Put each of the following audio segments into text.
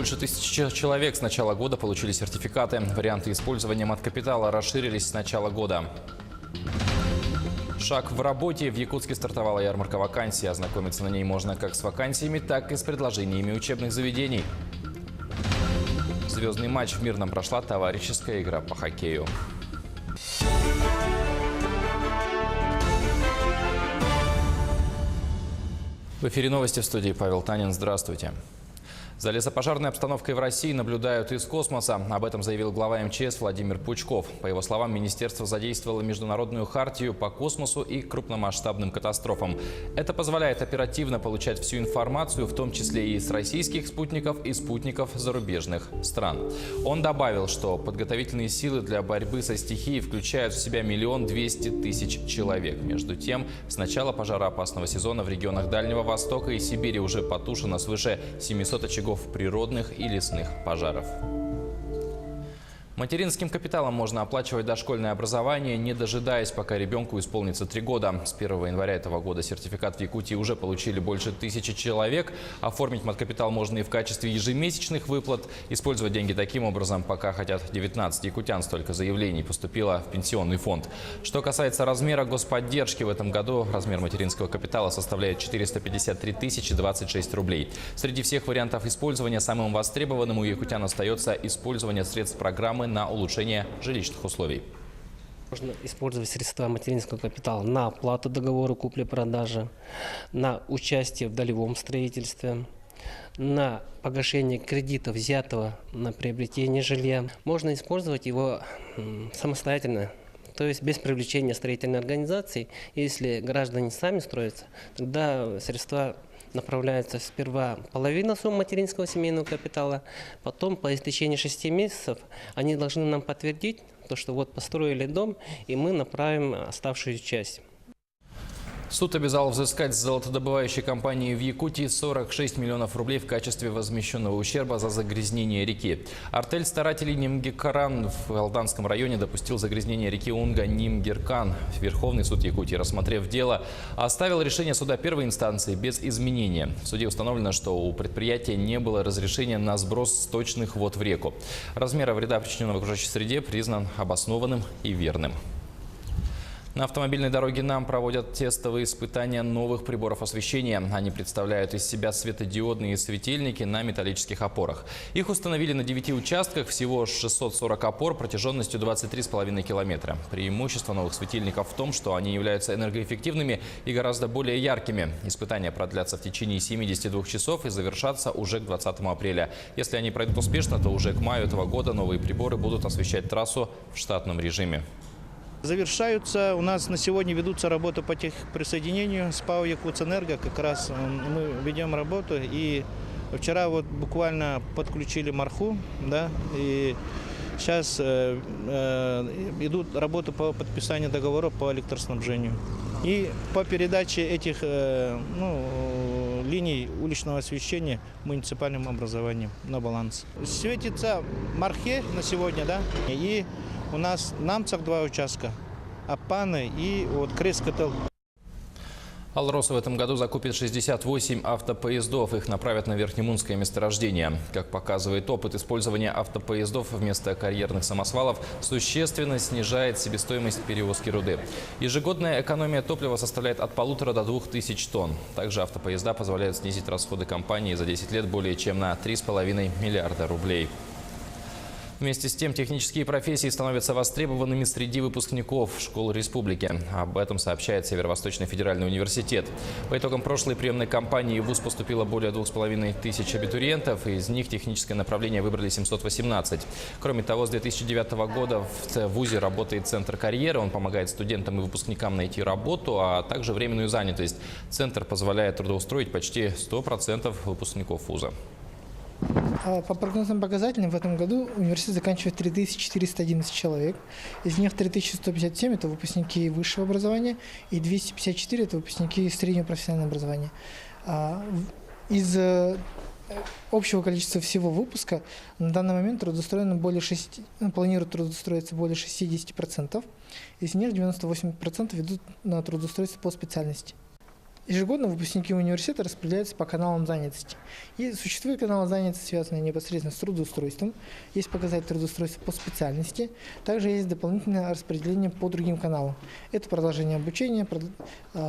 Больше 1000 человек с начала года получили сертификаты. Варианты использования маткапитала расширились с начала года. Шаг в работе. В Якутске стартовала ярмарка вакансий. Ознакомиться на ней можно как с вакансиями, так и с предложениями учебных заведений. Звездный матч. В Мирном прошла товарищеская игра по хоккею. В эфире новости, в студии Павел Танин. Здравствуйте. За лесопожарной обстановкой в России наблюдают из космоса. Об этом заявил глава МЧС Владимир Пучков. По его словам, министерство задействовало международную хартию по космосу и крупномасштабным катастрофам. Это позволяет оперативно получать всю информацию, в том числе и с российских спутников и спутников зарубежных стран. Он добавил, что подготовительные силы для борьбы со стихией включают в себя 1 200 000 человек. Между тем, с начала пожароопасного сезона в регионах Дальнего Востока и Сибири уже потушено свыше 700 очагов природных и лесных пожаров. Материнским капиталом можно оплачивать дошкольное образование, не дожидаясь, пока ребенку исполнится 3 года. С 1 января этого года сертификат в Якутии уже получили больше 1000 человек. Оформить маткапитал можно и в качестве ежемесячных выплат. Использовать деньги таким образом пока хотят 19 якутян. Столько заявлений поступило в пенсионный фонд. Что касается размера господдержки, в этом году размер материнского капитала составляет 453 026 рублей. Среди всех вариантов использования самым востребованным у якутян остается использование средств программы на улучшение жилищных условий. Можно использовать средства материнского капитала на оплату договора купли-продажи, на участие в долевом строительстве, на погашение кредита, взятого на приобретение жилья. Можно использовать его самостоятельно, то есть без привлечения строительной организации. Если граждане сами строятся, тогда средства направляется сперва половина суммы материнского семейного капитала, потом по истечении 6 месяцев они должны нам подтвердить, то, что вот построили дом, и мы направим оставшуюся часть. Суд обязал взыскать с золотодобывающей компании в Якутии 46 миллионов рублей в качестве возмещенного ущерба за загрязнение реки. Артель старателей Нимгиркан в Алданском районе допустил загрязнение реки Унга Нимгиркан. Верховный суд Якутии, рассмотрев дело, оставил решение суда первой инстанции без изменения. В суде установлено, что у предприятия не было разрешения на сброс сточных вод в реку. Размер вреда, причиненного окружающей среде, признан обоснованным и верным. На автомобильной дороге НАМ проводят тестовые испытания новых приборов освещения. Они представляют из себя светодиодные светильники на металлических опорах. Их установили на 9 участках, всего 640 опор протяженностью 23,5 километра. Преимущество новых светильников в том, что они являются энергоэффективными и гораздо более яркими. Испытания продлятся в течение 72 часов и завершатся уже к 20 апреля. Если они пройдут успешно, то уже к маю этого года новые приборы будут освещать трассу в штатном режиме. Завершаются, у нас на сегодня ведутся работы по техприсоединению с ПАО «Якутэнерго». Как раз мы ведем работу. И вчера вот буквально подключили Марху, да, и сейчас идут работы по подписанию договоров по электроснабжению. И по передаче этих линий уличного освещения муниципальным образованием на баланс. Светится Мархе на сегодня, да, и у нас в Намцах 2 участка, Апаны и вот Крескотел. Алрос в этом году закупит 68 автопоездов. Их направят на Верхнемунское месторождение. Как показывает опыт, использование автопоездов вместо карьерных самосвалов существенно снижает себестоимость перевозки руды. Ежегодная экономия топлива составляет от 1500 до 2000 тонн. Также автопоезда позволяют снизить расходы компании за 10 лет более чем на 3,5 миллиарда рублей. Вместе с тем, технические профессии становятся востребованными среди выпускников школ республики. Об этом сообщает Северо-Восточный федеральный университет. По итогам прошлой приемной кампании в ВУЗ поступило более 2500 абитуриентов. Из них техническое направление выбрали 718. Кроме того, с 2009 года в ВУЗе работает Центр карьеры. Он помогает студентам и выпускникам найти работу, а также временную занятость. Центр позволяет трудоустроить почти 100% выпускников ВУЗа. По прогнозным показателям в этом году университет заканчивает 3411 человек. Из них 3157 – это выпускники высшего образования и 254 – это выпускники среднего профессионального образования. Из общего количества всего выпуска на данный момент планируют трудоустроиться более 60%. Из них 98% идут на трудоустройство по специальности. Ежегодно выпускники университета распределяются по каналам занятости. И существуют каналы занятости, связанные непосредственно с трудоустройством. Есть показатель трудоустройства по специальности. Также есть дополнительное распределение по другим каналам. Это продолжение обучения,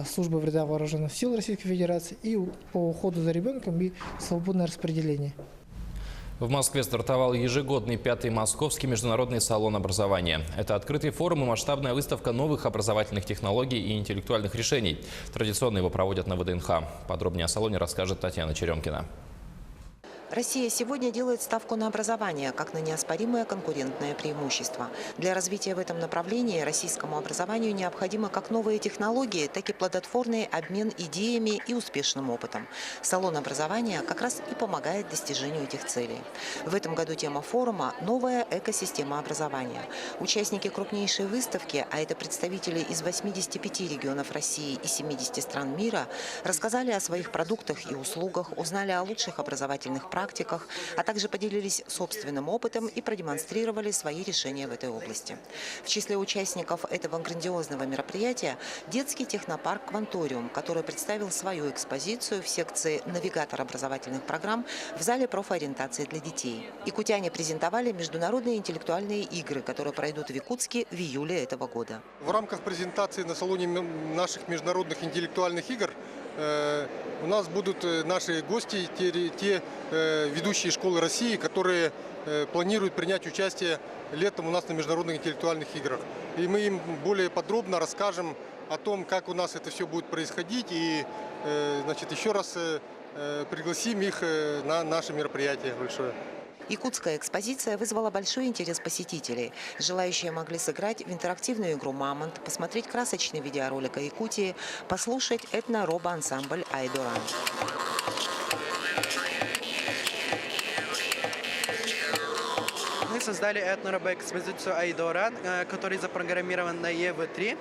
служба в рядах вооруженных сил Российской Федерации и по уходу за ребенком и свободное распределение. В Москве стартовал ежегодный 5-й Московский международный салон образования. Это открытый форум и масштабная выставка новых образовательных технологий и интеллектуальных решений. Традиционно его проводят на ВДНХ. Подробнее о салоне расскажет Татьяна Черемкина. Россия сегодня делает ставку на образование как на неоспоримое конкурентное преимущество. Для развития в этом направлении российскому образованию необходимы как новые технологии, так и плодотворный обмен идеями и успешным опытом. Салон образования как раз и помогает достижению этих целей. В этом году тема форума – новая экосистема образования. Участники крупнейшей выставки, а это представители из 85 регионов России и 70 стран мира, рассказали о своих продуктах и услугах, узнали о лучших образовательных практиках, а также поделились собственным опытом и продемонстрировали свои решения в этой области. В числе участников этого грандиозного мероприятия детский технопарк «Кванториум», который представил свою экспозицию в секции «Навигатор образовательных программ» в зале профориентации для детей. Якутяне презентовали международные интеллектуальные игры, которые пройдут в Якутске в июле этого года. В рамках презентации на салоне наших международных интеллектуальных игр у нас будут наши гости, те ведущие школы России, которые планируют принять участие летом у нас на международных интеллектуальных играх. И мы им более подробно расскажем о том, как у нас это все будет происходить, и еще раз пригласим их на наше мероприятие большое. Якутская экспозиция вызвала большой интерес посетителей. Желающие могли сыграть в интерактивную игру «Мамонт», посмотреть красочный видеоролик о Якутии, послушать этно-робо-ансамбль «Айдоран». Мы создали этно-робо-экспозицию «Айдоран», который запрограммирован на ЕВ-3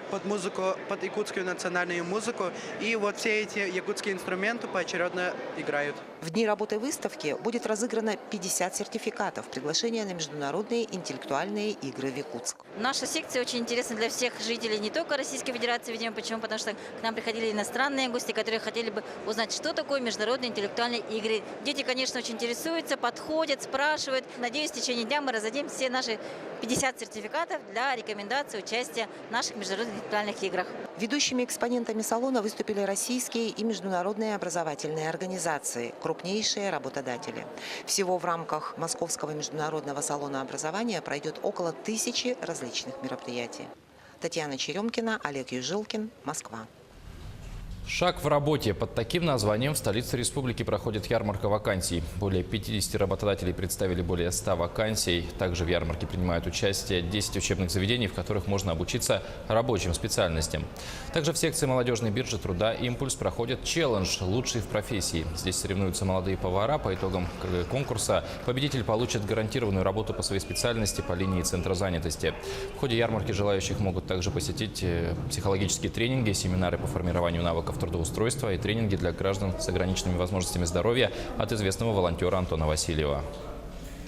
под музыку, под якутскую национальную музыку. И вот все эти якутские инструменты поочередно играют. В дни работы выставки будет разыграно 50 сертификатов, приглашения на международные интеллектуальные игры в Якутск. Наша секция очень интересна для всех жителей не только Российской Федерации, видимо, почему? Потому что к нам приходили иностранные гости, которые хотели бы узнать, что такое международные интеллектуальные игры. Дети, конечно, очень интересуются, подходят, спрашивают. Надеюсь, в течение дня мы раздадим все наши 50 сертификатов для рекомендации участия в наших международных интеллектуальных играх. Ведущими экспонентами салона выступили российские и международные образовательные организации, крупнейшие работодатели. Всего в рамках Московского международного салона образования пройдет около 1000 различных мероприятий. Татьяна Черемкина, Олег Южилкин, Москва. Шаг в работе. Под таким названием в столице республики проходит ярмарка вакансий. Более 50 работодателей представили более 100 вакансий. Также в ярмарке принимают участие 10 учебных заведений, в которых можно обучиться рабочим специальностям. Также в секции молодежной биржи труда «Импульс» проходит челлендж «Лучший в профессии». Здесь соревнуются молодые повара. По итогам конкурса победитель получит гарантированную работу по своей специальности по линии центра занятости. В ходе ярмарки желающих могут также посетить психологические тренинги, семинары по формированию навыков трудоустройства и тренинги для граждан с ограниченными возможностями здоровья от известного волонтера Антона Васильева.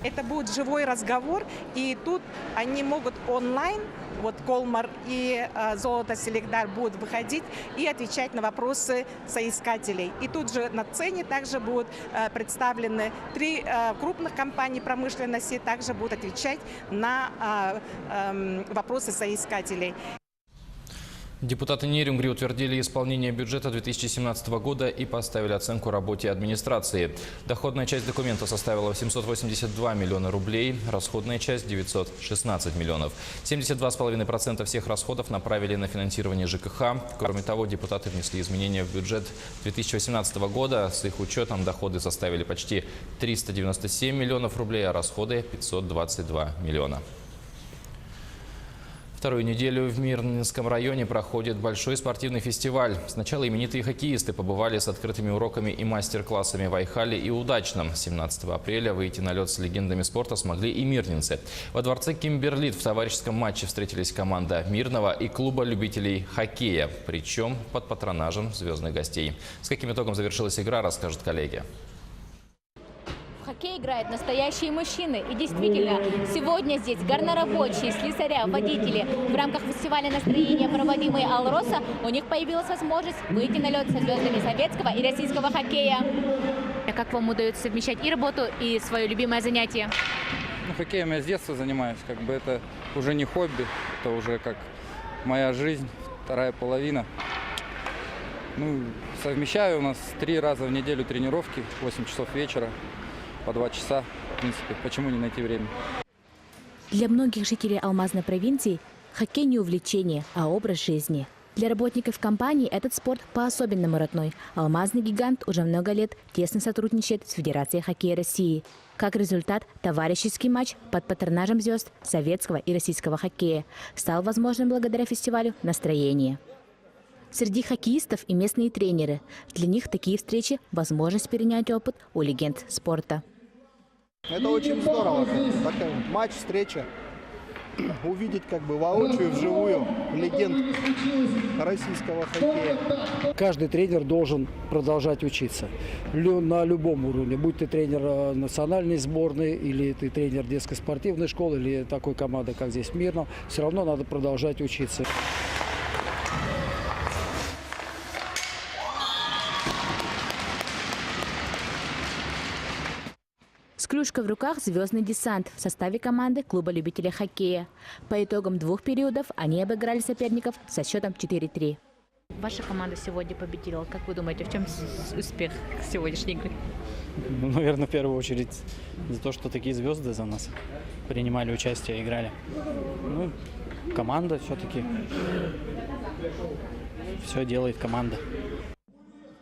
Это будет живой разговор, и тут они могут онлайн, вот Колмар и Золото Селегдар будут выходить и отвечать на вопросы соискателей. И тут же на сцене также будут представлены 3 крупных компании промышленности, также будут отвечать на вопросы соискателей. Депутаты Нерюнгри утвердили исполнение бюджета 2017 года и поставили оценку работе администрации. Доходная часть документа составила 882 миллиона рублей, расходная часть – 916 миллионов. 72,5% всех расходов направили на финансирование ЖКХ. Кроме того, депутаты внесли изменения в бюджет 2018 года. С их учетом доходы составили почти 397 миллионов рублей, а расходы – 522 миллиона. Вторую неделю в Мирнинском районе проходит большой спортивный фестиваль. Сначала именитые хоккеисты побывали с открытыми уроками и мастер-классами в Айхале и Удачном. 17 апреля выйти на лед с легендами спорта смогли и мирнинцы. Во дворце Кимберлит в товарищеском матче встретились команда Мирного и клуба любителей хоккея, причем под патронажем звездных гостей. С каким итогом завершилась игра, расскажут коллеги. В хоккей играют настоящие мужчины. И действительно, сегодня здесь горнорабочие, слесаря, водители. В рамках фестиваля настроения, проводимый «Алроса», у них появилась возможность выйти на лед со звездами советского и российского хоккея. А как вам удается совмещать и работу, и свое любимое занятие? Ну, хоккеем я с детства занимаюсь. Как бы это уже не хобби, это уже как моя жизнь, вторая половина. Ну, совмещаю, у нас 3 раза в неделю тренировки, 8 часов вечера, по 2 часа. В принципе, почему не найти время? Для многих жителей Алмазной провинции хоккей не увлечение, а образ жизни. Для работников компании этот спорт по-особенному родной. Алмазный гигант уже много лет тесно сотрудничает с Федерацией хоккея России. Как результат, товарищеский матч под патронажем звезд советского и российского хоккея стал возможным благодаря фестивалю «Настроение». Среди хоккеистов и местные тренеры. Для них такие встречи – возможность перенять опыт у легенд спорта. Это очень здорово. Такой матч, встреча. Увидеть как бы воочию, вживую легенд российского хоккея. Каждый тренер должен продолжать учиться на любом уровне. Будь ты тренер национальной сборной, или ты тренер детской спортивной школы, или такой команды, как здесь в Мирном, все равно надо продолжать учиться. С клюшкой в руках звездный десант в составе команды клуба любителей хоккея. По итогам 2 периодов они обыграли соперников со счетом 4-3. Ваша команда сегодня победила. Как вы думаете, в чем успех сегодняшней игры? Ну, наверное, в первую очередь за то, что такие звезды за нас принимали участие, играли. Ну, команда все-таки. Все делает команда.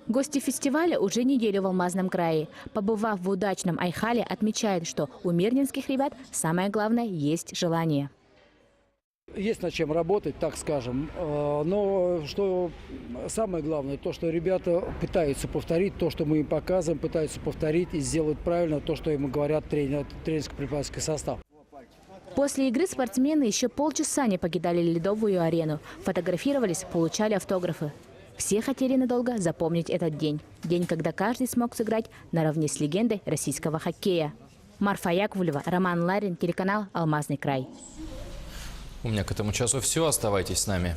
Гости фестиваля уже неделю в Алмазном крае. Побывав в удачном Айхале, отмечают, что у мирнинских ребят самое главное – есть желание. Есть над чем работать, так скажем. Но что самое главное, то, что ребята пытаются повторить то, что мы им показываем, пытаются повторить и сделать правильно то, что им говорят тренерско-преподавательский состав. После игры спортсмены еще полчаса не покидали ледовую арену. Фотографировались, получали автографы. Все хотели надолго запомнить этот день. День, когда каждый смог сыграть наравне с легендой российского хоккея. Марфа Яковлева, Роман Ларин, телеканал «Алмазный край». У меня к этому часу все. Оставайтесь с нами.